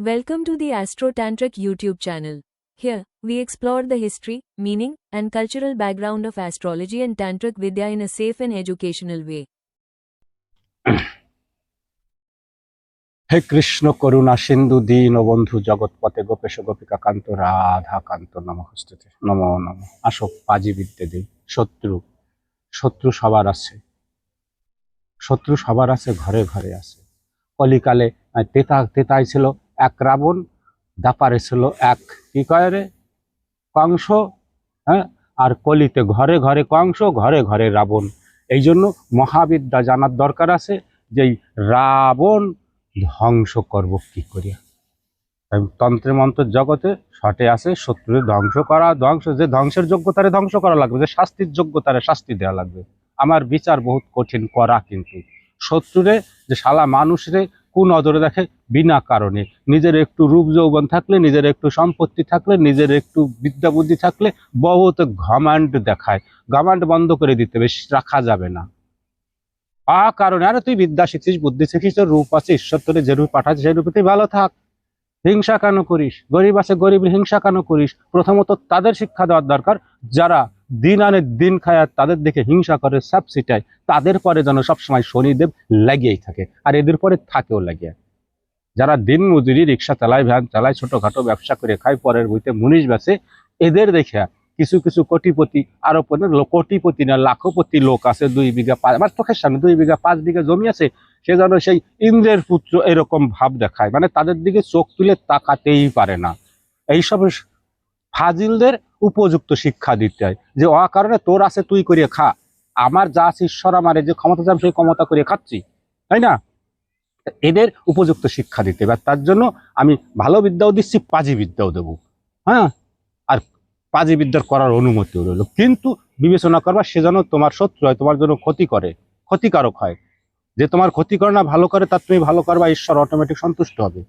Welcome to the Astro Tantric YouTube channel. Here, we explore the history, meaning, and cultural background of astrology and Tantric Vidya in a safe and educational way. হে কৃষ্ণ করুণা সিন্ধু দীন বন্ধু জগৎপথে গোপেশ গোপিকা কান্ত রাধা কান্ত নমস্তুতে নমো নম। আসো পাজি বিদ্যে দিই। শত্রু শত্রু সবার আছে, শত্রু সবার আছে, ঘরে ঘরে আছে। কলিকালে তেতাই ছিল এক রাবণ, দাপারে ছিল এক কি কয় রে কংস, হ্যাঁ। আর কলিতে ঘরে ঘরে কংস, ঘরে ঘরে রাবণ। এই জন্য মহাবিদ্যা জানার দরকার আছে যে এই রাবণ ধ্বংস করব কি করিয়া। তন্ত্রের মন্ত্র জগতে শটে আছে শত্রুর ধ্বংস করা, যে ধ্বংসের যোগ্যতারে ধ্বংস করা লাগবে, যে শাস্তির যোগ্যতারে শাস্তি দেওয়া লাগবে। আমার বিচার বহুত কঠিন করা, কিন্তু শত্রুরে যে শালা মানুষরে কোন নজরে দেখে বিনা কারণে। নিজের একটু রূপ যৌবন থাকলে, নিজের একটু সম্পত্তি থাকলে, নিজের একটু বিদ্যা বুদ্ধি থাকলে বহুত ঘমান্ড দেখায়। ঘমান্ড বন্ধ করে দিতে হবে, রাখা যাবে না কারণে। আরে তুই বিদ্যা শিখছিস, বুদ্ধি শিখিস, তোর রূপ আছে, ঈশ্বর তোরে যে রূপ পাঠাচ্ছে সেই রূপে তুই ভালো থাক। হিংসা কেন করিস? গরিব আছে, গরিবের হিংসা কেন করিস? প্রথমত তাদের শিক্ষা দেওয়ার দরকার যারা দিন আনে দিন খায়, তাদের দেখে হিংসা করে সব সিটায়, তাদের পরে যেন সবসময় শনিদেব লাগিয়েই থাকে, আর এদের পরে থাকেও লাগিয়ে। যারা দিন মজুরি, রিক্সা চালায়, ভ্যান চালায়, ছোটখাটো ব্যবসা করে খায়, পরের বইতে মুনিশ বেছে, এদের দেখে কিছু কিছু কোটিপতি, আরো কোটিপতি না লাখপতি লোক আছে, 2 বিঘা আমার চোখের সামনে 2 বিঘা 5 বিঘা জমি আছে, সে যেন সেই ইন্দ্রের পুত্র এরকম ভাব দেখায়, মানে তাদের দিকে চোখ তুলে তাকাতেই পারে না। এইসব ফাজিলদের উপযুক্ত শিক্ষা দিতে হয় যে কারণে তোর আছে তুই করিয়ে খা, আমার যা আছে ঈশ্বর আমার যে ক্ষমতা চান সেই ক্ষমতা করিয়ে খাচ্ছি, তাই না? এদের উপযুক্ত শিক্ষা দিতে হবে। তার জন্য আমি ভালো বিদ্যাও দিচ্ছি, পাজি বিদ্যাও দেবো, হ্যাঁ। আর পাজি বিদ্যার করার অনুমতিও রইল, কিন্তু বিবেচনা করবা সে যেন তোমার শত্রু হয়, তোমার জন্য ক্ষতি করে, ক্ষতিকারক হয়। যে তোমার ক্ষতি করে না ভালো করে, তার তুমি ভালো করবা, ঈশ্বর অটোমেটিক সন্তুষ্ট হবে,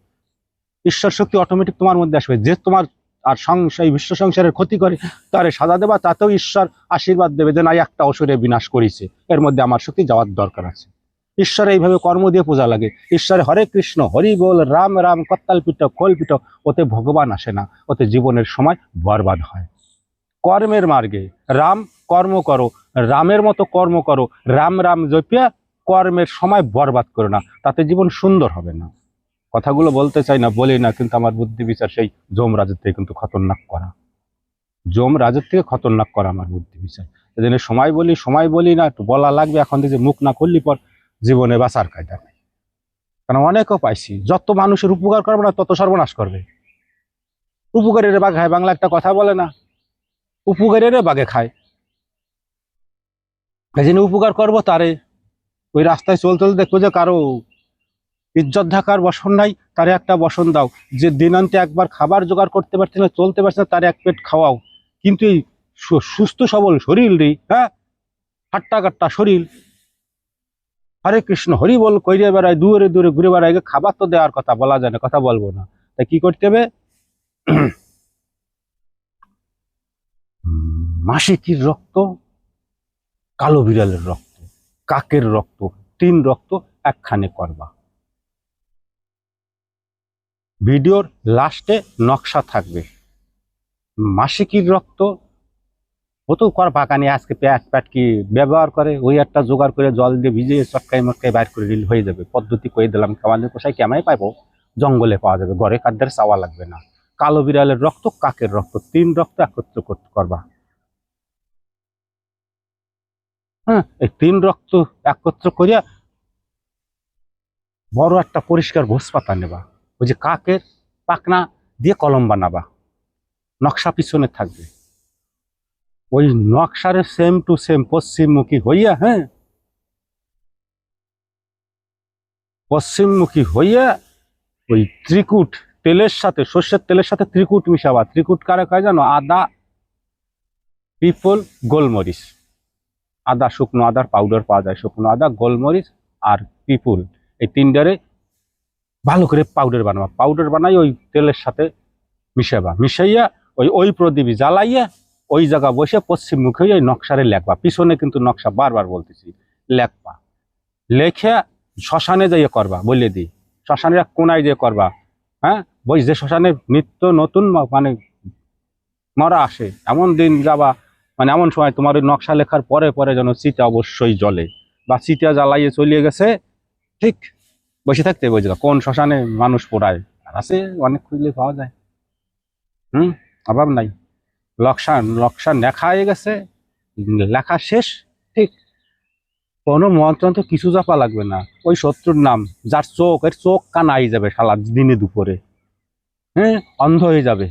ঈশ্বর শক্তি অটোমেটিক তোমার মধ্যে আসবে। যে তোমার আর সংসার বিশ্ব সংসারের ক্ষতি করে তারে সাজা দেবা, তাতেও ঈশ্বর আশীর্বাদ দেবে যে না, একটা অসুরে বিনাশ করেছে, এর মধ্যে আমার শক্তি যাওয়ার দরকার আছে। ঈশ্বর এইভাবে কর্ম দিয়ে পূজা লাগে। ঈশ্বরে হরে কৃষ্ণ হরি বল, রাম রাম কত্তাল পিঠ খোল পিঠ, ওতে ভগবান আসে না, ওতে জীবনের সময় বরবাদ হয়। কর্মের মার্গে রাম, কর্ম করো, রামের মতো কর্ম করো, রাম রাম জপিয়া কর্মের সময় বরবাদ করো না, তাতে জীবন সুন্দর হবে না। কথাগুলো বলতে চাই না, বলি না, কিন্তু আমার বুদ্ধি বিচার সেই যমরাজের থেকে কিন্তু খতরনাক করা, যমরাজের থেকে খতরনাক করা আমার বুদ্ধি বিচার। এজন্য সময় বলি না, একটু বলা লাগবে। এখন থেকে মুখ না করলি পর জীবনে বাঁচার কায়দা নেই। কারণ অনেকও পাইছি, যত মানুষের উপকার করবে না তত সর্বনাশ করবে। উপকারের বাঘ খায়, বাংলা একটা কথা বলে না, উপকারের বাঘে খায়। এই জন্য উপকার করবো তারে, ওই রাস্তায় চলতে চলতে দেখবো যে কারো ইজ্জত ঢাকার বসন নাই, তারে একটা বসন দাও। যে দিনান্তে একবার খাবার জোগাড় করতে পারছে না, চলতে পারছে না, তারে এক পেট খাওয়াও। কিন্তু এই সুস্থ সবল শরীর রে, হ্যাঁ, হাট্টা কাট্টা শরীর, হরে কৃষ্ণ হরি বল কইরে বেড়ায়, দূরে দূরে ঘুরে বেড়ায়, খাবার তো দেওয়ার কথা বলা যায় না, কথা বলবো না। তাই কি করতে হবে? মাসিকির রক্ত, কালো বিড়ালের রক্ত, কাকের রক্ত, 3 রক্ত একখানে করবা। ভিডিওর লাস্টে নকশা থাকবে। মাসিকির রক্ত ও তো কর পাকানি, আজকে প্যাট কি ব্যবহার করে, ওই একটা জোগাড় করে জল দিয়ে ভিজিয়ে চটকাই মটকাই বাইর করে দিল, হয়ে যাবে। পদ্ধতি করে দিলাম, আমাদের কোথায় কেমাই পাইবো, জঙ্গলে পাওয়া যাবে, ঘরে কাদের চাওয়া লাগবে না। কালো বিড়ালের রক্ত, কাকের রক্ত, 3 রক্ত একত্র করবা। হ্যাঁ, এই 3 রক্ত একত্র করিয়া বড় একটা পরিষ্কার ঘোষ পাতা নেবা, ওই যে কাকের পাকনা দিয়ে কলম বানাবা, নকশা পিছনে থাকবে। ওই নকশারে সেম টু সেম পশ্চিমমুখী হইয়া, হ্যাঁ, পশ্চিমমুখী হইয়া ওই ত্রিকুট তেলের সাথে, সর্ষের তেলের সাথে ত্রিকুট মিশাবা। ত্রিকুট কারে কয় জানো? আদা, পিপল, গোলমরিচ। আদা, শুকনো আদার পাউডার পাওয়া যায়, শুকনো আদা, গোলমরিচ আর পিপুল, এই 3টারে ভালো করে পাউডার বানাবা। পাউডার বানাই ওই তেলের সাথে মিশাবা, মিশাইয়া ওই প্রদীপী জ্বালাইয়া ওই জায়গা বসে পশ্চিম মুখে ওই নকশারে লেখবা। পিছনে কিন্তু নকশা বারবার বলতেছি, লেখবা। লেখে শ্মশানে যাইয়ে করবা, বলে দিই, শ্মশানের কোনায় যে করবা, হ্যাঁ, বই যে শ্মশানে নিত্য নতুন মানে মরা আসে, এমন দিন যাবা মানে এমন সময় তোমার ওই নকশা লেখার পরে পরে যেন চিতা অবশ্যই জ্বলে, বা চিতা জ্বালাইয়ে চলিয়ে গেছে, ঠিক বসে থাকতে বুঝলো কোন শ্মশানে মানুষ পোড়ায়। আর আছে অনেক খুঁজলে পাওয়া যায়, অভাব নাই। নকশা নকশা লেখা হয়ে গেছে, লেখা শেষ, ঠিক কোনো মন্ত্র কিছু জাপা লাগবে না, ওই শত্রুর নাম, যার চোখ এর চোখ কানাই যাবে সারা দিনে দুপুরে, অন্ধ হয়ে যাবে।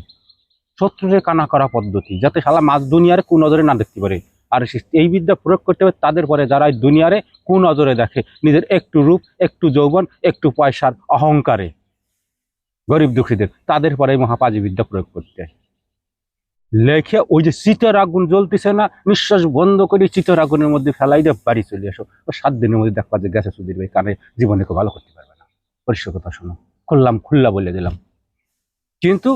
শত্রুরে কানা করা পদ্ধতি, যাতে শালা মাছ দুনিয়ারে কোন নজরে না দেখতে পারে। আর এই বিদ্যা প্রয়োগ করতে হবে তাদের পরে যারা এই দুনিয়ারে কোন নজরে দেখে, নিজের একটু রূপ, একটু যৌবন, একটু পয়সার অহংকারে, গরিব দুঃখীদের, তাদের পরে এই মহাপাজি বিদ্যা প্রয়োগ করতে হয়। লেখে ওই যে চিতার আগুন জ্বলতেছে না, নিঃশ্বাস বন্ধ করে চিতার আগুনের মধ্যে ফেলাই দিয়ে বাড়ি চলে আসো, ও 7 দিনের মধ্যে দেখবা যে গেছে সুধীর ভাই, কানে জীবনে কেউ ভালো করতে পারবে না। পরিষ্কার কথা শোনো, খুল্লা বলে দিলাম। কিন্তু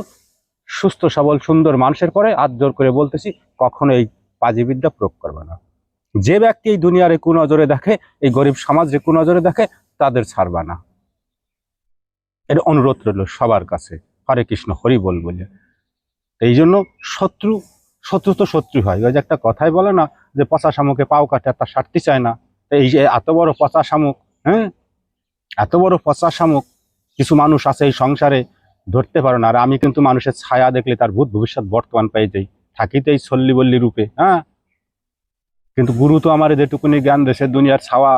সুস্থ সবল সুন্দর মানুষের পরে হাত জোর করে বলতেছি, কখনো এই পাজি বিদ্যা প্রয়োগ করবে না। যে ব্যক্তি এই দুনিয়ারে কুনজরে দেখে, এই গরিব সমাজ যে কুনজরে দেখে, তাদের ছাড়বা না। এর অনুরোধ রইল সবার কাছে, হরে কৃষ্ণ হরি বল বলে। এই জন্য শত্রু শত্রু তো শত্রু হয়, ওই যে একটা কথাই বলে না যে পচা শামুকে পাও কাটে আর তার সারতে চায় না। এই যে এত বড় পচা শামুক, এত বড় পচা শামুক কিছু মানুষ আছে এই সংসারে, ধরতে পারো না। আর আমি কিন্তু মানুষের ছায়া দেখলে তার ভূত ভবিষ্যৎ বর্তমান পেয়ে যাই, থাকিতেই ছল্লি বল্লি রূপে, কিন্তু গুরু তো আমার যেটুকুনি জ্ঞান দেশে দুনিয়ার ছাওয়া,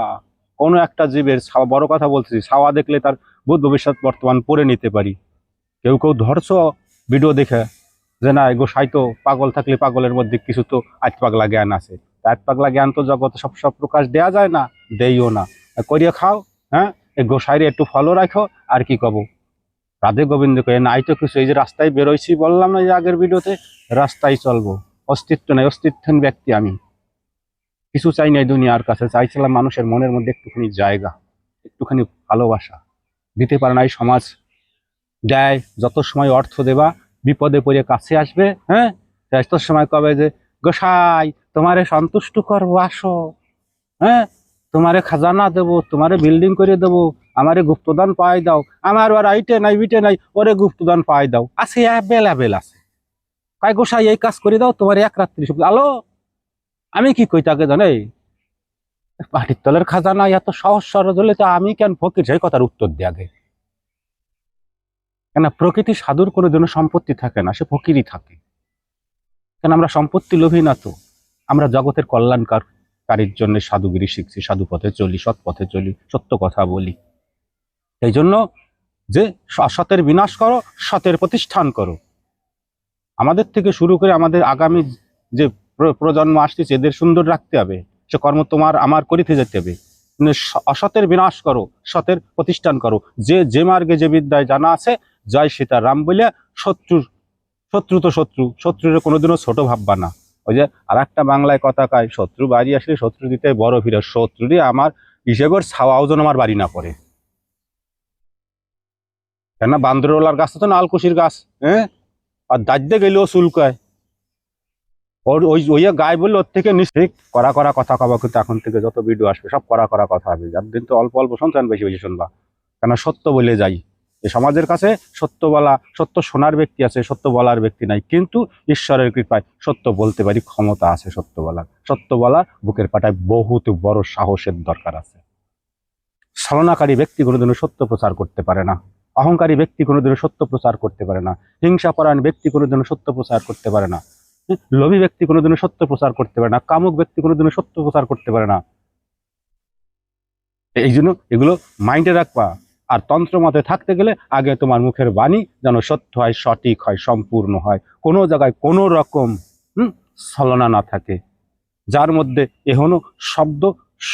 কোনো একটা জীবের ছাওয়া, বড় কথা বলতেছি, ছাওয়া দেখলে তার ভূত ভবিষ্যৎ বর্তমান পড়ে নিতে পারি। কেউ ধরছ ভিডিও দেখে যে না গোসাই তো পাগল, থাকলে পাগলের মধ্যে কিছু তো আট পাগলা জ্ঞান আছে। আট পাগলা জ্ঞান তো জগতে সব প্রকাশ দেয়া যায় না, দেইও না, করিয়া খাও। এই গোসাইরে একটু ফলো রাখো। আর কি কব, রাধে গোবিন্দ কে নাই তো কিছু, এই যে রাস্তায় বেরোইছি বললাম না এই আগের ভিডিওতে, রাস্তায় চলবো, অস্তিত্ব নাই, অস্তিত্বহীন ব্যক্তি আমি, কিছু চাই নাই দুনিয়ার কাছে, চাইছিলাম মানুষের মনের মধ্যে একটুখানি জায়গা, একটুখানি ভালোবাসা। দিতে পারে না এই সমাজ, দেয় যত সময় অর্থ দেবা বিপদে পড়ে কাছে আসবে, তত সময় কবে যে গোসাই তোমারে সন্তুষ্ট করবো, আসো, তোমারে খাজানা দেবো, তোমারে বিল্ডিং করে দেবো, আমারে গুপ্তদান পাই দাও, আমার আর আইটে নাই বিটে নাই, ওরে গুপ্তদান পাই দাও, আছে অ্যাভেলেবেল আছে। কয় গোসাই এই কাজ করে দাও, তোমার এক রাত্রি আলো। আমি কি কই তাকে জানে, পাটির তলের খাজানা এত সহজ সরল হলে তো আমি কেন ফকির, সেই কথার উত্তর দিয়ে আগে। কেন প্রকৃতি সাধুর কোনো জন্য সম্পত্তি থাকে না, সে ফকিরই থাকে। কেন আমরা সম্পত্তি লোভী না তো, আমরা জগতের কল্যাণকারীর জন্য সাধুগিরি শিখছি, সাধু পথে চলি, সৎ পথে চলি, সত্য কথা বলি। এই জন্য যে অসতের বিনাশ করো, সতের প্রতিষ্ঠান করো। আমাদের থেকে শুরু করে আমাদের আগামী যে প্রজন্ম আসতেছে, এদের সুন্দর রাখতে হবে, সে কর্ম তোমার আমার করিতে যেতে হবে। অসতের বিনাশ করো, সতের প্রতিষ্ঠান করো। যে মার্গে যে বিদ্যায় জানা আছে, জয় সীতারাম বলে শত্রু তো শত্রুরে কোনোদিনও ছোট ভাববা না। ওই যে আর একটা বাংলায় কথা কয়, শত্রু বাড়ি আসলে শত্রু দিতে বড় ভিড়, শত্রুরই আমার হিসেবের ছাওয়াও যেন আমার বাড়ি না পড়ে। কেন বান্দরওয়ালার গাছ তো নালকুশির গাছ, আর দাঁড়িয়ে গেলেও চুলকায়, ওর ওই গায়ে বললে ওর থেকে নিশ্চিত করা কথা কবা। কিন্তু এখন থেকে যত ভিডিও আসবে সব করা কথা হবে, যার দিন তো অল্প শুনছেন, বেশি শুনবা। কেন সত্য বলে যাই, এই সমাজের কাছে সত্য শোনার ব্যক্তি আছে, সত্য বলার ব্যক্তি নাই। কিন্তু ঈশ্বরের কৃপায় সত্য বলতে পারি, ক্ষমতা আছে সত্য বলার বুকের পাটায় বহুত বড় সাহসের দরকার আছে। ছলনাকারী ব্যক্তি কোনোদিনও সত্য প্রচার করতে পারে না, অহংকারী ব্যক্তি কোনোদিনও সত্য প্রচার করতে পারে না, হিংসাপরায়ণ ব্যক্তি কোনোদিনও সত্য প্রচার করতে পারে না, লোভী ব্যক্তি কোনোদিনও সত্য প্রচার করতে পারে না, কামুক ব্যক্তি কোনোদিনও সত্য প্রচার করতে পারে না। এই জন্য এগুলো মাইন্ডে রাখবা। আর তন্ত্র মতে থাকতে গেলে আগে তোমার মুখের বাণী যেন সত্য হয়, সঠিক হয়, সম্পূর্ণ হয়, কোনো জায়গায় কোনো রকম ছলনা না থাকে। যার মধ্যে এখনো শব্দ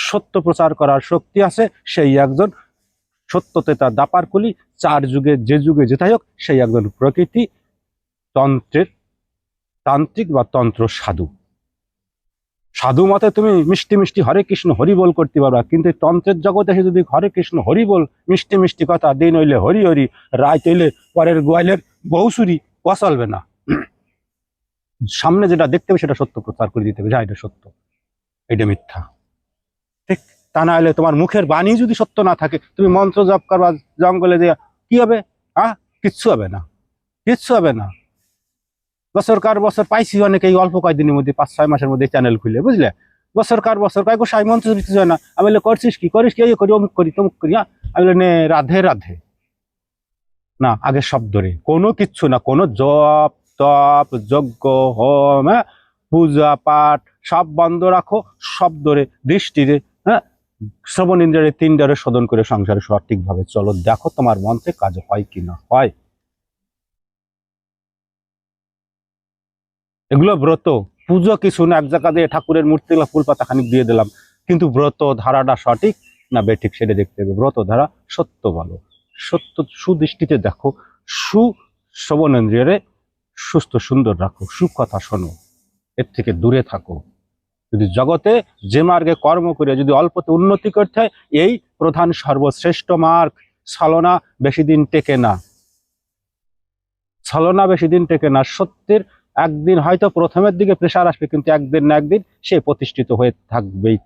সত্য প্রচার করার শক্তি আছে, সেই একজন সত্যতে তার দাপার কলি, 4 যুগে যে যুগে যেটাই হোক, সেই একজন প্রকৃতি তান্ত্রিক বা তন্ত্র সাধু মতে তুমি মিষ্টি হরে কৃষ্ণ হরি বল করতে পারবা। কিন্তু তন্ত্রের জগতে এসে যদি হরে কৃষ্ণ হরি বল, মিষ্টি কথা, দিন হইলে হরি হরি, রাত হইলে পরের গোয়ালের বউসুরি, চলবে না। সামনে যেটা দেখতে হবে সেটা সত্য প্রচার করে দিতে হবে, যা এটা সত্য, এটা মিথ্যা, ঠিক। তা না হলে তোমার মুখের বাণী যদি সত্য না থাকে, তুমি মন্ত্র জপ করবা জঙ্গলে যে কি হবে, কিচ্ছু হবে না, কিচ্ছু হবে না। বছর পাইছি অনেকে এই অল্প কয়েকদিনের মধ্যে, 5-6 মাসের মধ্যে চ্যানেল খুলে, বুঝলে? বছর কয় গো সাই মন্ত্র কিছু হয় না। আমি বলে করছিস কি, করিস কি, এই করি, অমুক করি, তমুক করি। আমি বলে নে, রাধে রাধে। না, আগে শব্দ রে, কোনো কিচ্ছু না, কোনো জপ তপ যজ্ঞ হোম, পূজা পাঠ সব বন্ধ রাখো। শব্দ রে, দৃষ্টি রে, হ্যাঁ, শ্রবণ ইন্দ্রিয়ের 3টারে শোধন করে সংসারে সঠিকভাবে চলো, দেখো তোমার মন্ত্রে কাজ হয় কি না হয়। এগুলো ব্রত, পুজো কিছু না, এক জায়গা দিয়ে ঠাকুরের মূর্তি ফুল পাতা খানিক দিয়ে দিলাম, কিন্তু ব্রত ধারাটা সঠিক না বেঠিক সেটা দেখতে হবে। ব্রত ধারা সত্য বলো, সত্য সুদৃষ্টিতে দেখো, শ্রবণেন্দ্রিয়রে সুস্থ সুন্দর রাখো, সুকথা শোনো, এর থেকে দূরে থাকো। যদি জগতে যে মার্গে কর্ম করে যদি অল্পতে উন্নতি করতে হয়, এই প্রধান সর্বশ্রেষ্ঠ মার্গ। ছলনা বেশি দিন টেকে না, ছলনা বেশি দিন টেকে না। সত্যের একদিন হয়তো প্রথমের দিকে প্রেসার আসবে, কিন্তু একদিন না একদিন সে প্রতিষ্ঠিত হয়ে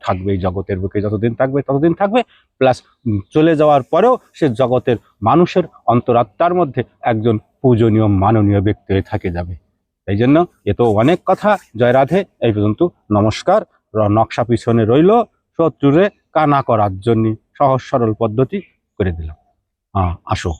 থাকবেই জগতের বুকে, যতদিন থাকবে ততদিন থাকবে। প্লাস চলে যাওয়ার পরেও সে জগতের মানুষের অন্তরাত্মার মধ্যে একজন পূজনীয় মাননীয় ব্যক্তি হয়ে থেকে যাবে। এই জন্য এ তো অনেক কথা। জয় রাধে। এই পর্যন্ত, নমস্কার। নকশা পিছনে রইল, শত্রুরে কানা করার জন্য সহজ সরল পদ্ধতি করে দিলাম। আসো।